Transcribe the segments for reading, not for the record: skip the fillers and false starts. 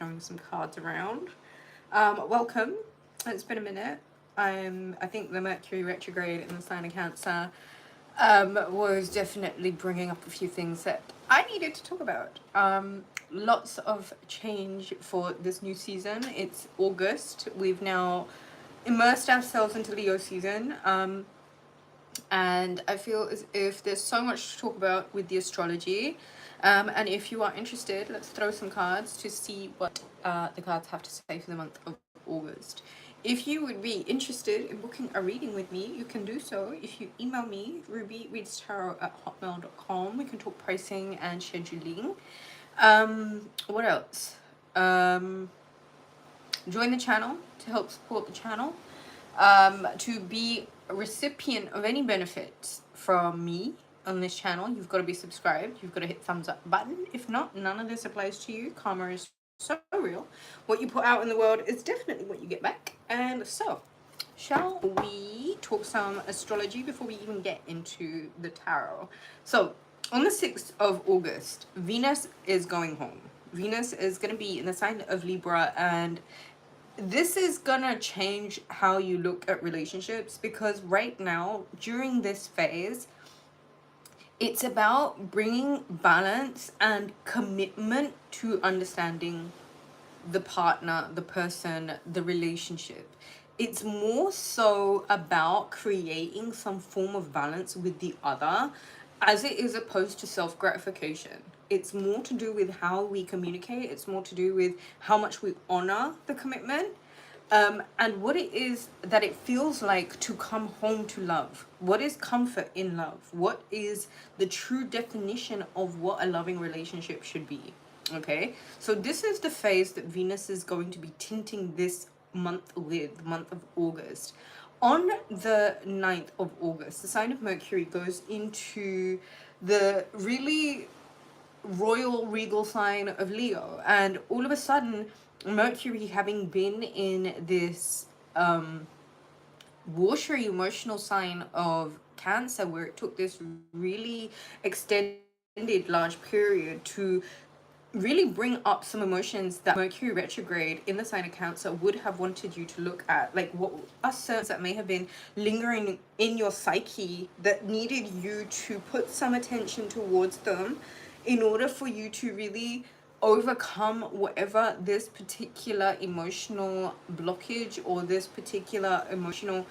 throwing some cards around. Welcome. It's been a minute. I think the Mercury retrograde in the sign of Cancer was definitely bringing up a few things that I needed to talk about. Lots of change for this new season. It's August. We've now immersed ourselves into Leo season. And I feel as if there's so much to talk about with the astrology. And if you are interested, let's throw some cards to see what the cards have to say for the month of August. If you would be interested in booking a reading with me, you can do so if you email me, rubyreadstarot@hotmail.com. We can talk pricing and scheduling. What else? Join the channel to help support the channel. To be a recipient of any benefits from me on this channel, you've got to be subscribed. You've got to hit thumbs up button. If not, none of this applies to you. Karma is so real. What you put out in the world is definitely what you get back. And so, shall we talk some astrology before we even get into the tarot? So, on the 6th of August, Venus is going home. Venus is going to be in the sign of Libra, and this is gonna change how you look at relationships, because right now during this phase it's about bringing balance and commitment to understanding the partner, the person, the relationship. It's more so about creating some form of balance with the other, as it is opposed to self-gratification. It's more to do with how we communicate. It's more to do with how much we honor the commitment, and what it is that it feels like to come home to love. What is comfort in love? What is the true definition of what a loving relationship should be? Okay, so this is the phase that Venus is going to be tinting this month with, the month of August. On the 9th of August, the sign of Mercury goes into the really royal regal sign of Leo, and all of a sudden Mercury, having been in this watery emotional sign of Cancer, where it took this really extended large period to really bring up some emotions that Mercury retrograde in the sign of Cancer would have wanted you to look at, like what are certain that may have been lingering in your psyche that needed you to put some attention towards them in order for you to really overcome whatever this particular emotional blockage or this particular emotional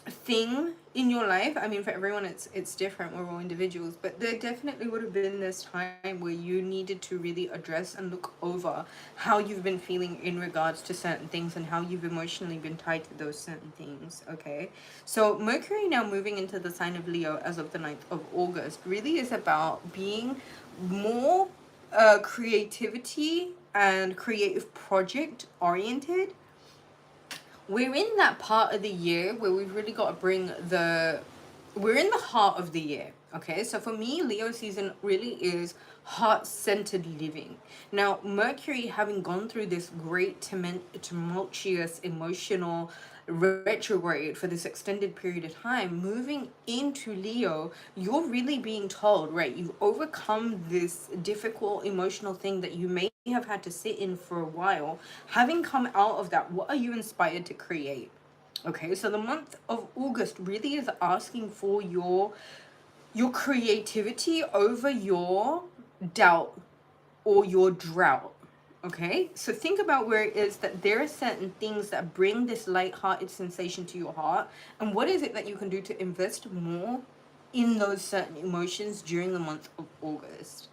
thing in your life. I mean, for everyone it's different, we're all individuals, but there definitely would have been this time where you needed to really address and look over how you've been feeling in regards to certain things and how you've emotionally been tied to those certain things. Okay, so Mercury now moving into the sign of Leo as of the 9th of August really is about being more creativity and creative project oriented. We're in that part of the year where we've really got to we're in the heart of the year. Okay, so for me, Leo season really is heart-centered living. Now, Mercury, having gone through this great tumultuous emotional retrograde for this extended period of time, moving into Leo, you're really being told, right, you've overcome this difficult emotional thing that you may have had to sit in for a while. Having come out of that, what are you inspired to create? Okay, so the month of August really is asking for your creativity over your doubt or your drought. Okay, so think about where it is that there are certain things that bring this light-hearted sensation to your heart, and what is it that you can do to invest more in those certain emotions during the month of August.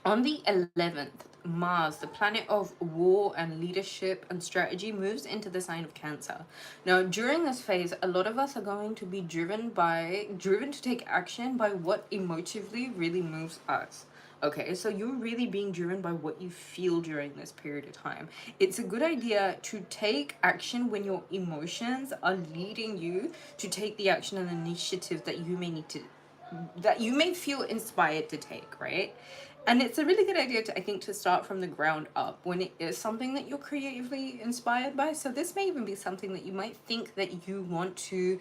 On the 11th, Mars, the planet of war and leadership and strategy, moves into the sign of Cancer. Now, during this phase, a lot of us are going to be driven to take action by what emotively really moves us. Okay, so you're really being driven by what you feel during this period of time. It's a good idea to take action when your emotions are leading you to take the action and initiative that you may feel inspired to take, right? And it's a really good idea to, I think, to start from the ground up when it is something that you're creatively inspired by. So this may even be something that you might think that you want to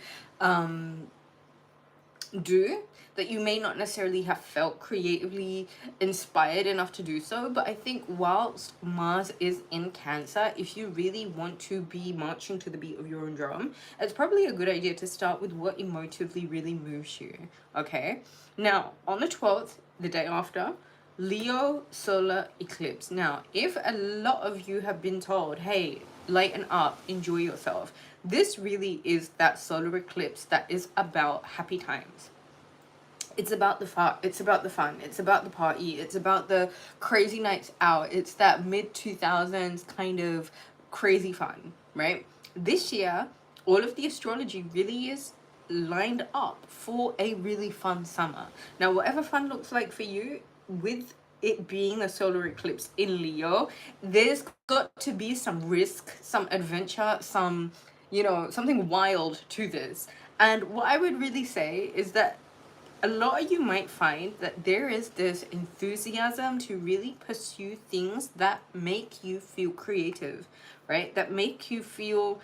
do, that you may not necessarily have felt creatively inspired enough to do so. But I think whilst Mars is in Cancer, if you really want to be marching to the beat of your own drum, it's probably a good idea to start with what emotively really moves you. Okay, now on the 12th, the day after, Leo solar eclipse. Now, if a lot of you have been told, hey, lighten up, enjoy yourself, this really is that solar eclipse that is about happy times. It's about the fun, it's about the fun, it's about the party, it's about the crazy nights out. It's that mid 2000s kind of crazy fun, right? This year, all of the astrology really is lined up for a really fun summer. Now, whatever fun looks like for you, with it being a solar eclipse in Leo, there's got to be some risk, some adventure, some, you know, something wild to this. And what I would really say is that a lot of you might find that there is this enthusiasm to really pursue things that make you feel creative, right? That make you feel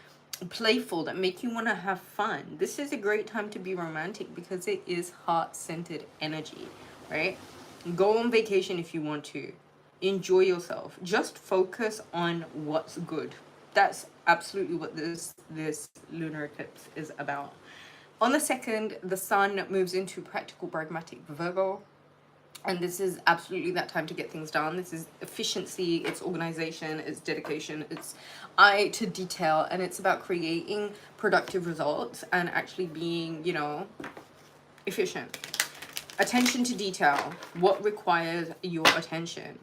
playful, that make you want to have fun. This is a great time to be romantic because it is heart-centered energy, right? Go on vacation if you want to. Enjoy yourself. Just focus on what's good. That's absolutely what this lunar eclipse is about. On the 2nd, the sun moves into practical pragmatic Virgo. And this is absolutely that time to get things done. This is efficiency, it's organization, it's dedication, it's eye to detail, and it's about creating productive results and actually being, you know, efficient. Attention to detail. What requires your attention?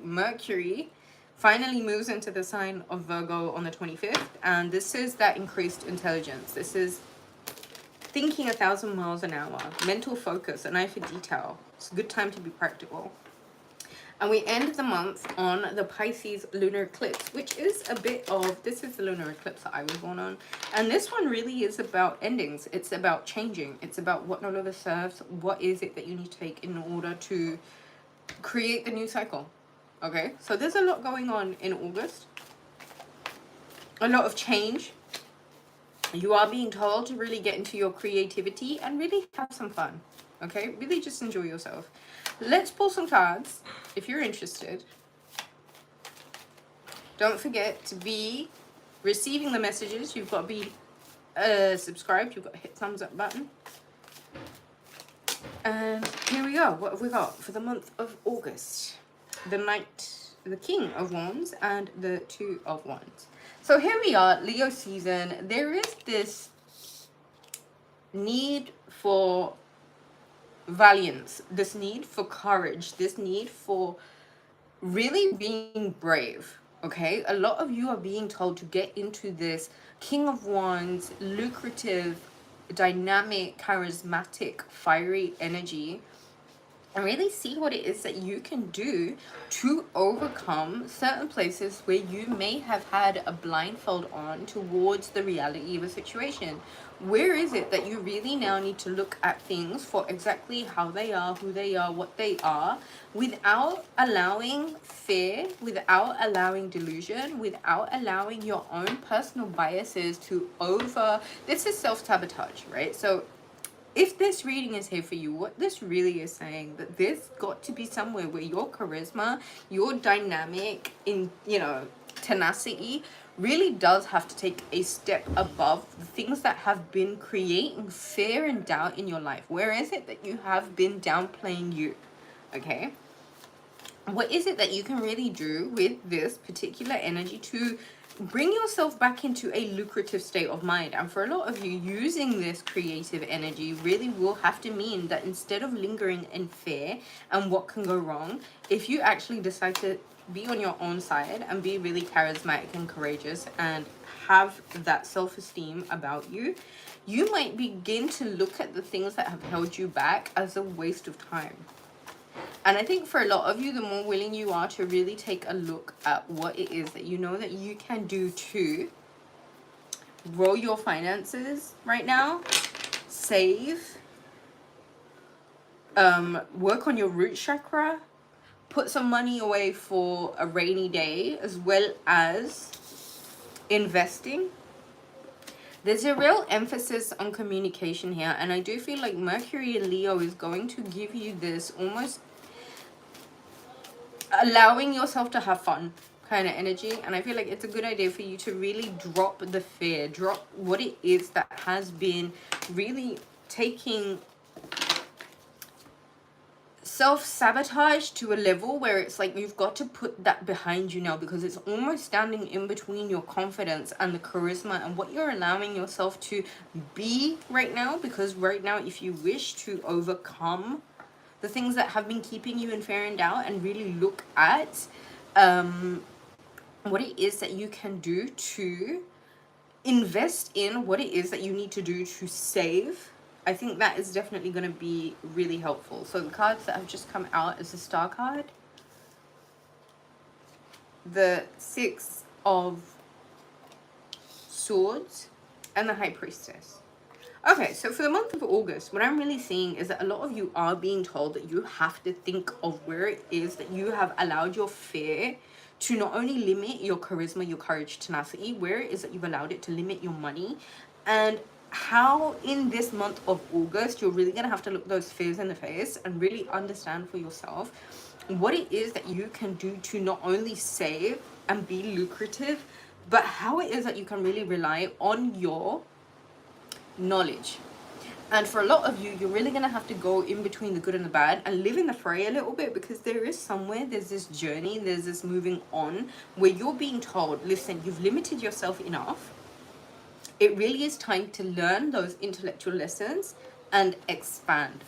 Mercury finally moves into the sign of Virgo on the 25th, and this is that increased intelligence. This is thinking 1,000 miles an hour, mental focus, an eye for detail. It's a good time to be practical. And we end the month on the Pisces lunar eclipse, which is a bit of, this is the lunar eclipse that I was born on. And this one really is about endings. It's about changing. It's about what no longer serves. What is it that you need to take in order to create the new cycle? Okay, so there's a lot going on in August. A lot of change. You are being told to really get into your creativity and really have some fun. Okay, really just enjoy yourself. Let's pull some cards if you're interested. Don't forget to be receiving the messages. You've got to be subscribed. You've got to hit thumbs up button. And here we go. What have we got for the month of August? The Knight, the King of Wands, and the Two of Wands. So here we are, Leo season. There is this need for valiance, this need for courage, this need for really being brave. Okay, a lot of you are being told to get into this King of Wands, lucrative, dynamic, charismatic, fiery energy, and really see what it is that you can do to overcome certain places where you may have had a blindfold on towards the reality of a situation. Where is it that you really now need to look at things for exactly how they are, who they are, what they are, without allowing fear, without allowing delusion, without allowing your own personal biases to this is self-sabotage, right? So if this reading is here for you, what this really is saying, that there's got to be somewhere where your charisma, your dynamic, in, you know, tenacity really does have to take a step above the things that have been creating fear and doubt in your life. Where is it that you have been downplaying you? Okay, what is it that you can really do with this particular energy to bring yourself back into a lucrative state of mind? And for a lot of you, using this creative energy really will have to mean that instead of lingering in fear and what can go wrong, if you actually decide to be on your own side and be really charismatic and courageous and have that self-esteem about you, you might begin to look at the things that have held you back as a waste of time. And I think for a lot of you, the more willing you are to really take a look at what it is that you know that you can do to grow your finances right now, save, work on your root chakra, put some money away for a rainy day, as well as investing. There's a real emphasis on communication here, and I do feel like Mercury in Leo is going to give you this almost allowing yourself to have fun kind of energy. And I feel like it's a good idea for you to really drop the fear, drop what it is that has been really taking self-sabotage to a level where it's like you've got to put that behind you now, because it's almost standing in between your confidence and the charisma and what you're allowing yourself to be right now. Because right now, if you wish to overcome the things that have been keeping you in fear and doubt, and really look at what it is that you can do to invest in what it is that you need to do to save, I think that is definitely going to be really helpful. So the cards that have just come out is the Star card, the Six of Swords, and the High Priestess. Okay, so for the month of August, what I'm really seeing is that a lot of you are being told that you have to think of where it is that you have allowed your fear to not only limit your charisma, your courage, tenacity, where it is that you've allowed it to limit your money, and how in this month of August, you're really going to have to look those fears in the face and really understand for yourself what it is that you can do to not only save and be lucrative, but how it is that you can really rely on your knowledge. And for a lot of you, you're really going to have to go in between the good and the bad and live in the fray a little bit, because there is somewhere, there's this journey, there's this moving on where you're being told, listen, you've limited yourself enough. It really is time to learn those intellectual lessons and expand.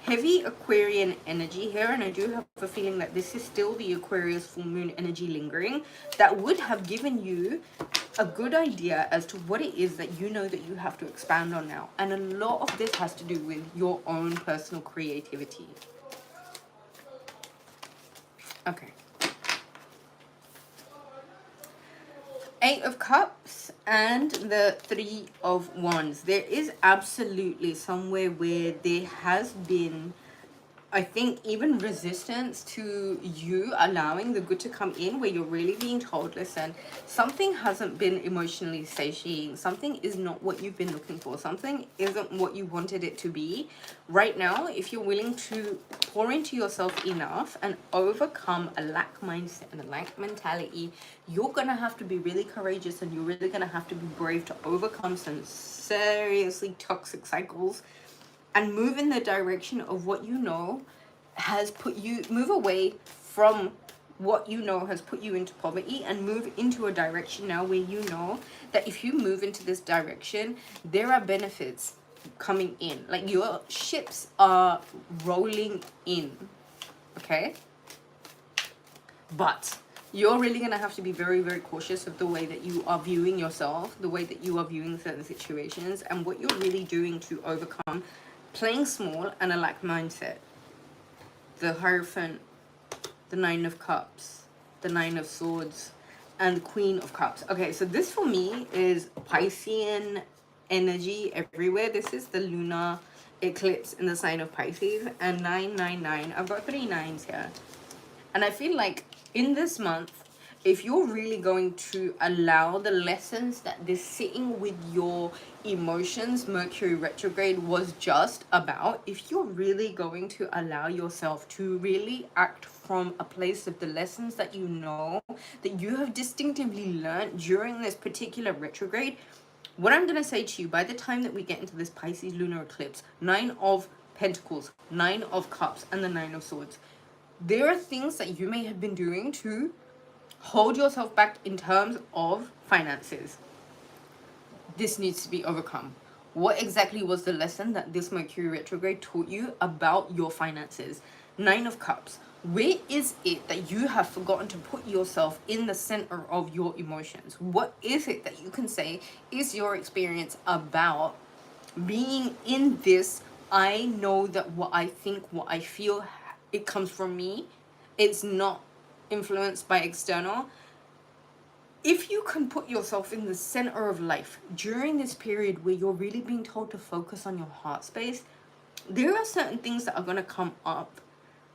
Heavy Aquarian energy here, and I do have a feeling that this is still the Aquarius full moon energy lingering, that would have given you a good idea as to what it is that you know that you have to expand on now. And a lot of this has to do with your own personal creativity. Okay. Eight of Cups and the Three of Wands. There is absolutely somewhere where there has been, I think, even resistance to you allowing the good to come in, where you're really being told, listen, something hasn't been emotionally satiating. Something is not what you've been looking for. Something isn't what you wanted it to be. Right now, if you're willing to pour into yourself enough and overcome a lack mindset and a lack mentality, you're going to have to be really courageous, and you're really going to have to be brave to overcome some seriously toxic cycles and move in the direction of what you know has put you, move away from what you know has put you into poverty, and move into a direction now where you know that if you move into this direction, there are benefits coming in. Like, your ships are rolling in, okay? But you're really going to have to be very, very cautious of the way that you are viewing yourself, the way that you are viewing certain situations, and what you're really doing to overcome playing small and a lack mindset. The Hierophant, the Nine of Cups, the Nine of Swords, and the Queen of Cups. Okay, so this for me is Piscean energy everywhere. This is the lunar eclipse in the sign of Pisces, and 999. I've got 3 nines here. And I feel like in this month, if you're really going to allow the lessons that this sitting with your emotions, Mercury retrograde, was just about, if you're really going to allow yourself to really act from a place of the lessons that you know, that you have distinctively learned during this particular retrograde, what I'm going to say to you, by the time that we get into this Pisces lunar eclipse, 9 of Pentacles, 9 of Cups, and the 9 of Swords, there are things that you may have been doing to hold yourself back in terms of finances. This needs to be overcome. What exactly was the lesson that this Mercury retrograde taught you about your finances? 9 of Cups. Where is it that you have forgotten to put yourself in the center of your emotions? What is it that you can say is your experience about being in this? I know that what I think, what I feel, it comes from me. It's not influenced by external. If you can put yourself in the center of life during this period where you're really being told to focus on your heart space, there are certain things that are going to come up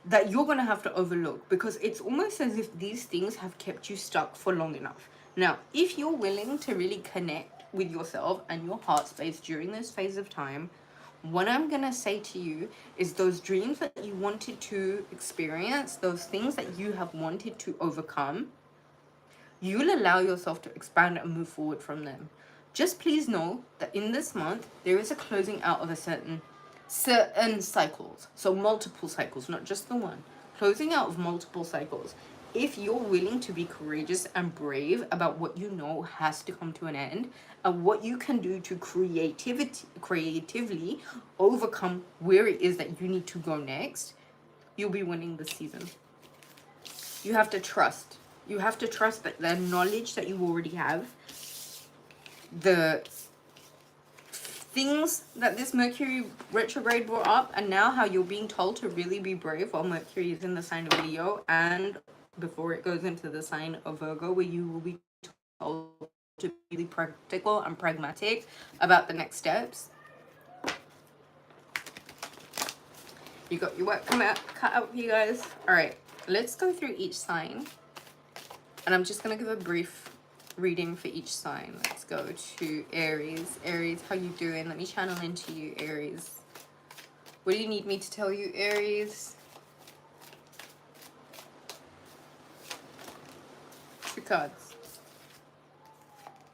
that you're going to have to overlook, because it's almost as if these things have kept you stuck for long enough. Now, if you're willing to really connect with yourself and your heart space during this phase of time, what I'm gonna say to you is those dreams that you wanted to experience, those things that you have wanted to overcome, you'll allow yourself to expand and move forward from them. Just please know that in this month, there is a closing out of a certain cycles. So multiple cycles, not just the one. Closing out of multiple cycles. If you're willing to be courageous and brave about what you know has to come to an end and what you can do to creatively overcome where it is that you need to go next, you'll be winning this season. You have to trust. You have to trust that the knowledge that you already have, the things that this Mercury retrograde brought up, and now how you're being told to really be brave while Mercury is in the sign of Leo and before it goes into the sign of Virgo, where you will be told to be really practical and pragmatic about the next steps. You got your work cut out for you guys. All right, let's go through each sign. And I'm just going to give a brief reading for each sign. Let's go to Aries. Aries, how you doing? Let me channel into you, Aries. What do you need me to tell you, Aries? Two cards.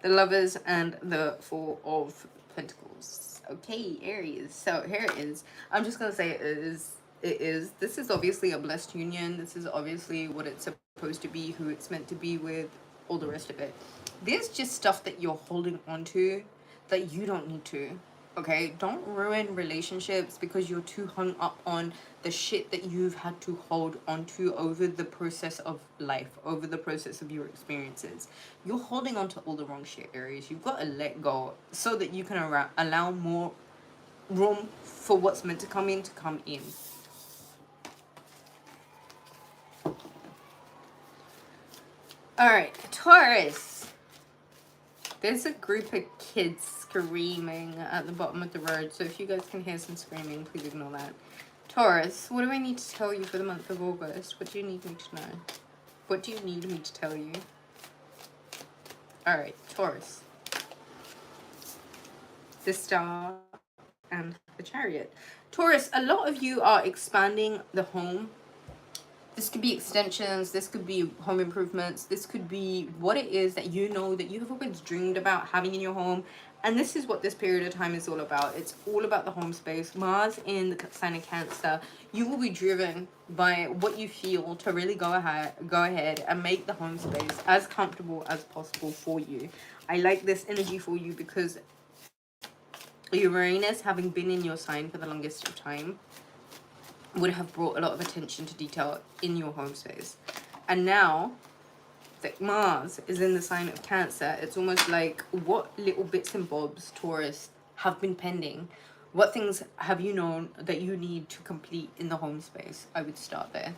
The Lovers and the Four of Pentacles. Okay, Aries. So here it is. I'm just going to say it is. This is obviously a blessed union. This is obviously what it's supposed to be, who it's meant to be with, all the rest of it. There's just stuff that you're holding on to that you don't need to. Okay, don't ruin relationships because you're too hung up on the shit that you've had to hold on to over the process of life, over the process of your experiences. You're holding on to all the wrong shit, Aries. You've got to let go so that you can allow more room for what's meant to come in. All right, Taurus. There's a group of kids screaming at the bottom of the road, so if you guys can hear some screaming, please ignore that. Taurus, what do I need to tell you for the month of August? What do you need me to know? What do you need me to tell you? All right, Taurus. The Star and the Chariot. Taurus, a lot of you are expanding the home. This could be extensions, this could be home improvements, this could be what it is that you know that you have always dreamed about having in your home. And this is what this period of time is all about. It's all about the home space. Mars in the sign of Cancer, you will be driven by what you feel to really go ahead and make the home space as comfortable as possible for you. I like this energy for you because Uranus, having been in your sign for the longest of time, would have brought a lot of attention to detail in your home space. And now that Mars is in the sign of Cancer, it's almost like what little bits and bobs, Taurus, have been pending. What things have you known that you need to complete in the home space? I would start there.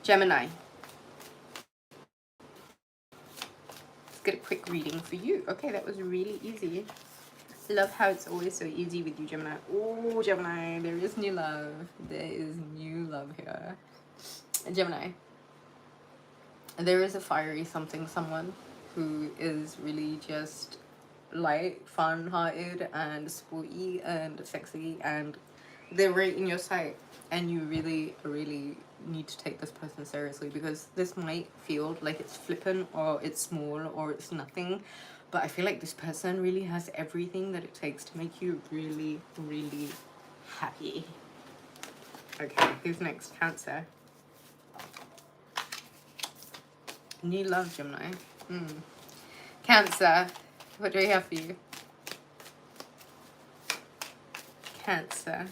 Gemini. Let's get a quick reading for you. Okay, that was really easy. Love how it's always so easy with you, Gemini. Oh, Gemini, there is new love. There is new love here. Gemini. There is a fiery someone who is really just light, fun-hearted, and sporty, and sexy, and they're right in your sight. And you really, really need to take this person seriously because this might feel like it's flippant or it's small or it's nothing. But I feel like this person really has everything that it takes to make you really, really happy. Okay, who's next? Cancer. New love, Gemini. Cancer. What do we have for you? Cancer.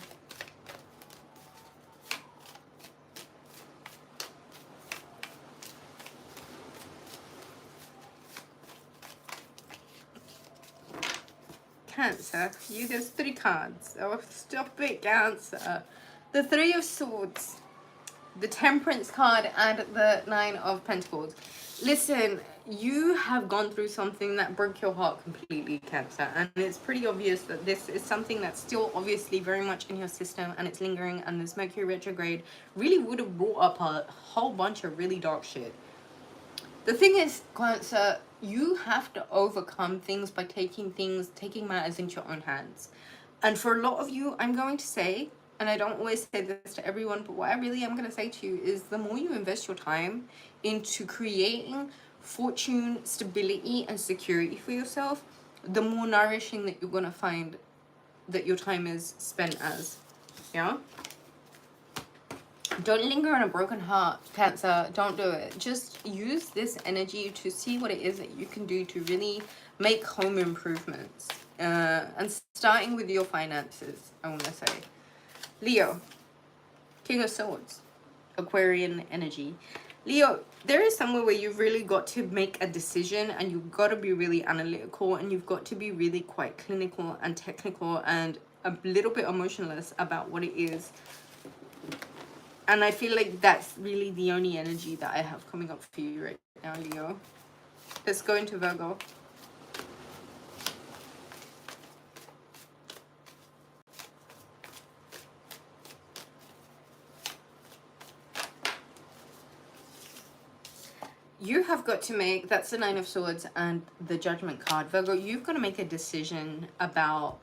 Cancer, you there's 3 cards. Oh, stop it, Cancer. The 3 of Swords, the Temperance card, and the 9 of Pentacles. Listen, you have gone through something that broke your heart completely, Cancer, and it's pretty obvious that this is something that's still obviously very much in your system and it's lingering, and this Mercury retrograde really would have brought up a whole bunch of really dark shit. The thing is, Cancer, you have to overcome things by taking matters into your own hands. And for a lot of you, I'm going to say, and I don't always say this to everyone, but what I really am going to say to you is the more you invest your time into creating fortune, stability, and security for yourself, the more nourishing that you're going to find that your time is spent as. Yeah? Don't linger on a broken heart, Cancer. Don't do it. Just use this energy to see what it is that you can do to really make home improvements. And starting with your finances, I want to say. Leo, King of Swords, Aquarian energy. Leo, there is somewhere where you've really got to make a decision, and you've got to be really analytical, and you've got to be really quite clinical and technical and a little bit emotionless about what it is. And I feel like that's really the only energy that I have coming up for you right now, Leo. Let's go into Virgo. You have got to make, that's the Nine of Swords and the Judgment card. Virgo, you've got to make a decision about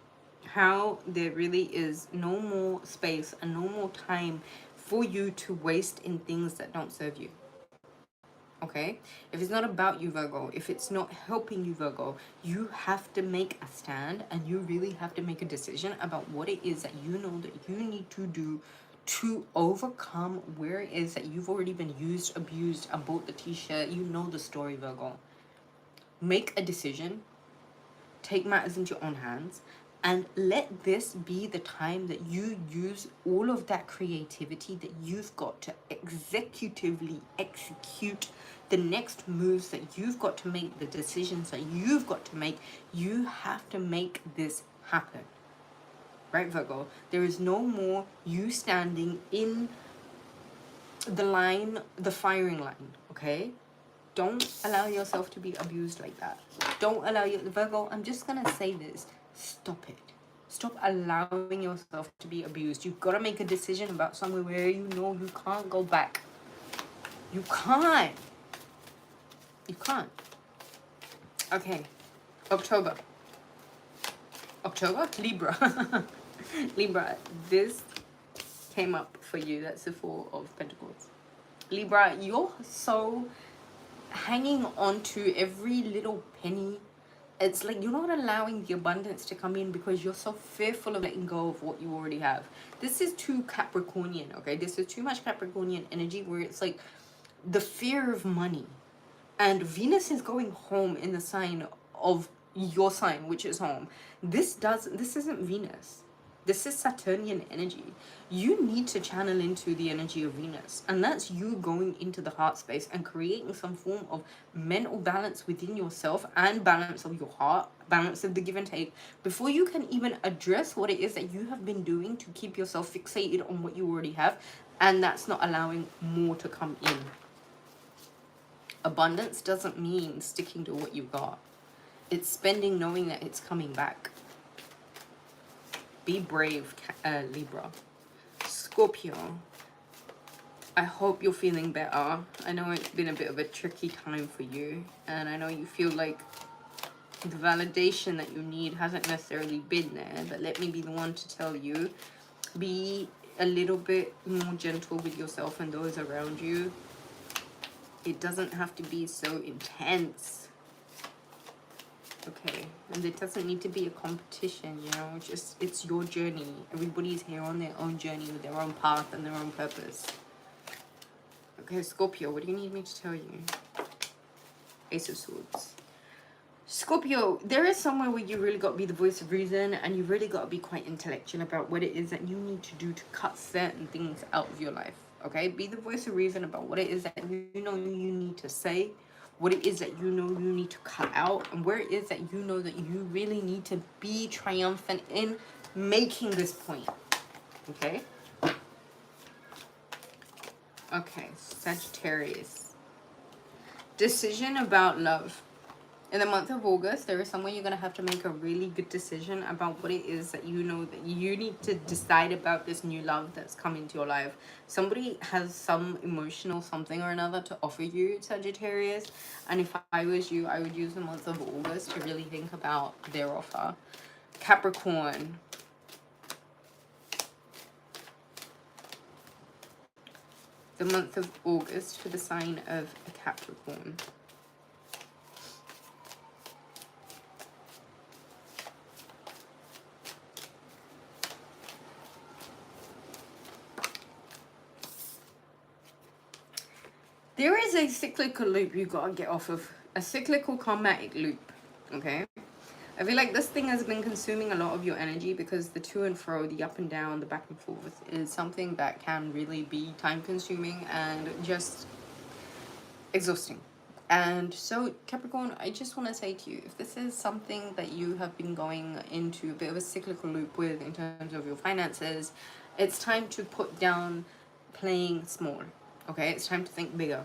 how there really is no more space and no more time for you to waste in things that don't serve you. Okay? If it's not about you, Virgo, if it's not helping you, Virgo, you have to make a stand, and you really have to make a decision about what it is that you know that you need to do to overcome where it is that you've already been used, abused. I bought the t-shirt. You know the story, Virgo. Make a decision. Take matters into your own hands. And let this be the time that you use all of that creativity that you've got to executively execute the next moves that you've got to make, the decisions that you've got to make. You have to make this happen. Right, Virgo? There is no more you standing in the line, the firing line, okay? Don't allow yourself to be abused like that. Don't allow you, Virgo, I'm just gonna say this. Stop it. Stop allowing yourself to be abused. You've got to make a decision about somewhere where you know you can't go back. You can't. You can't. Okay. October, Libra. Libra, this came up for you. That's the Four of Pentacles. Libra, you're so hanging on to every little penny. It's like you're not allowing the abundance to come in because you're so fearful of letting go of what you already have. This is too Capricornian, okay? This is too much Capricornian energy where it's like the fear of money. And Venus is going home in the sign of your sign, which is home. This isn't Venus. This is Saturnian energy. You need to channel into the energy of Venus. And that's you going into the heart space and creating some form of mental balance within yourself and balance of your heart, balance of the give and take, before you can even address what it is that you have been doing to keep yourself fixated on what you already have. And that's not allowing more to come in. Abundance doesn't mean sticking to what you've got. It's spending knowing that it's coming back. Be brave, Libra. Scorpio, I hope you're feeling better. I know it's been a bit of a tricky time for you, and I know you feel like the validation that you need hasn't necessarily been there, but let me be the one to tell you, be a little bit more gentle with yourself and those around you. It doesn't have to be so intense. Okay, and it doesn't need to be a competition, you know, just it's your journey. Everybody's here on their own journey with their own path and their own purpose. Okay, Scorpio, what do you need me to tell you? Ace of Swords. Scorpio, there is somewhere where you really got to be the voice of reason, and you really got to be quite intellectual about what it is that you need to do to cut certain things out of your life. Okay, be the voice of reason about what it is that you know you need to say, what it is that you know you need to cut out, and where it is that you know that you really need to be triumphant in making this point. Okay? Okay, Sagittarius. Decision about love. In the month of August, there is somewhere you're going to have to make a really good decision about what it is that you know that you need to decide about this new love that's come into your life. Somebody has some emotional something or another to offer you, Sagittarius. And if I was you, I would use the month of August to really think about their offer. Capricorn. The month of August for the sign of a Capricorn. There is a cyclical loop you gotta get off of. A cyclical karmatic loop, okay? I feel like this thing has been consuming a lot of your energy because the to and fro, the up and down, the back and forth is something that can really be time consuming and just exhausting. And so, Capricorn, I just want to say to you, if this is something that you have been going into a bit of a cyclical loop with in terms of your finances, it's time to put down playing small, okay? It's time to think bigger.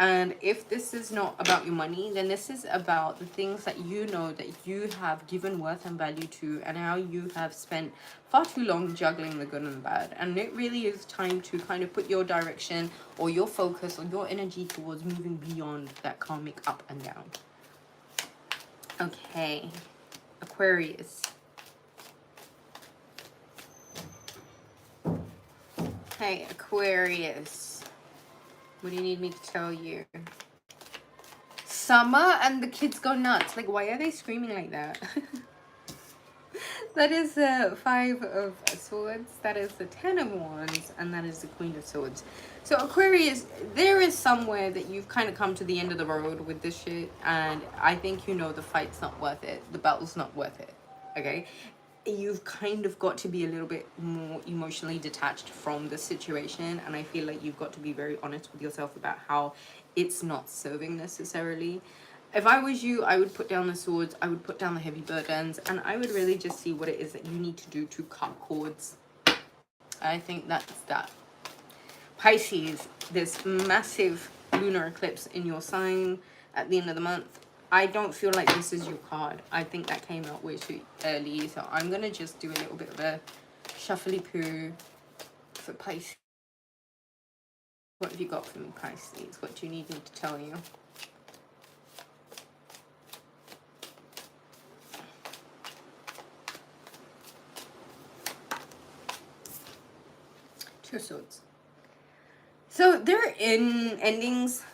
And if this is not about your money, then this is about the things that you know that you have given worth and value to, and how you have spent far too long juggling the good and the bad. And it really is time to kind of put your direction or your focus or your energy towards moving beyond that karmic up and down. Okay, Aquarius. Hey, Aquarius. What do you need me to tell you? Summer and the kids go nuts. Like, why are they screaming like that? That is the 5 of Swords. That is the 10 of Wands. And that is the Queen of Swords. So, Aquarius, there is somewhere that you've kind of come to the end of the road with this shit. And I think you know the fight's not worth it. The battle's not worth it. Okay? You've kind of got to be a little bit more emotionally detached from the situation, and I feel like you've got to be very honest with yourself about how it's not serving necessarily. If I was you, I would put down the swords, I would put down the heavy burdens, and I would really just see what it is that you need to do to cut cords. I think that's that. Pisces, this massive lunar eclipse in your sign at the end of the month. I don't feel like this is your card. I think that came out way too early. So I'm going to just do a little bit of a shuffly poo for Pisces. What have you got for me, Pisces? What do you need me to tell you? Two of Swords. So they're in endings,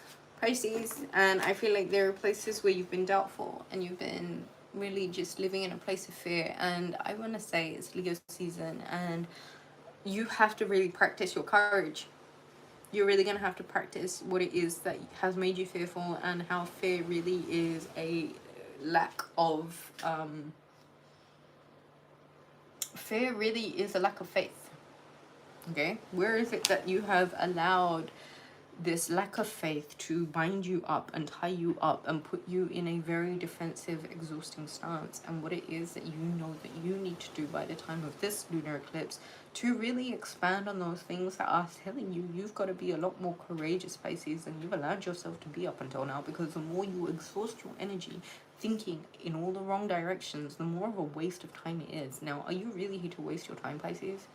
Pisces, and I feel like there are places where you've been doubtful and you've been really just living in a place of fear. And I want to say it's Leo season, and you have to really practice your courage. You're really going to have to practice what it is that has made you fearful, and how fear really is a lack of fear really is a lack of faith. Okay, where is it that you have allowed this lack of faith to bind you up and tie you up and put you in a very defensive, exhausting stance? And what it is that you know that you need to do by the time of this lunar eclipse to really expand on those things that are telling you you've got to be a lot more courageous, Pisces, than you've allowed yourself to be up until now. Because the more you exhaust your energy thinking in all the wrong directions, the more of a waste of time it is. Now, are you really here to waste your time, Pisces?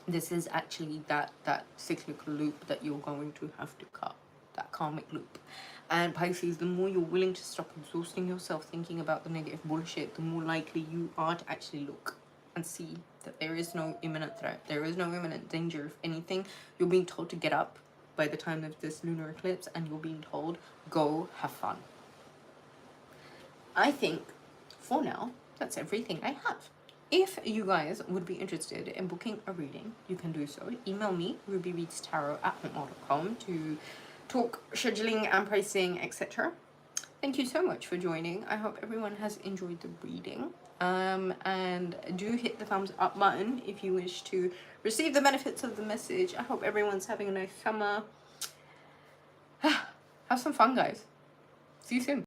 This is actually that cyclical loop that you're going to have to cut, that karmic loop. And Pisces, the more you're willing to stop exhausting yourself thinking about the negative bullshit, the more likely you are to actually look and see that there is no imminent threat. There is no imminent danger. If anything, you're being told to get up by the time of this lunar eclipse, and you're being told, go have fun. I think, for now, that's everything I have. If you guys would be interested in booking a reading, you can do so. Email me, rubyreadstarot@hotmail.com, to talk scheduling and pricing, etc. Thank you so much for joining. I hope everyone has enjoyed the reading. And do hit the thumbs up button if you wish to receive the benefits of the message. I hope everyone's having a nice summer. Have some fun, guys. See you soon.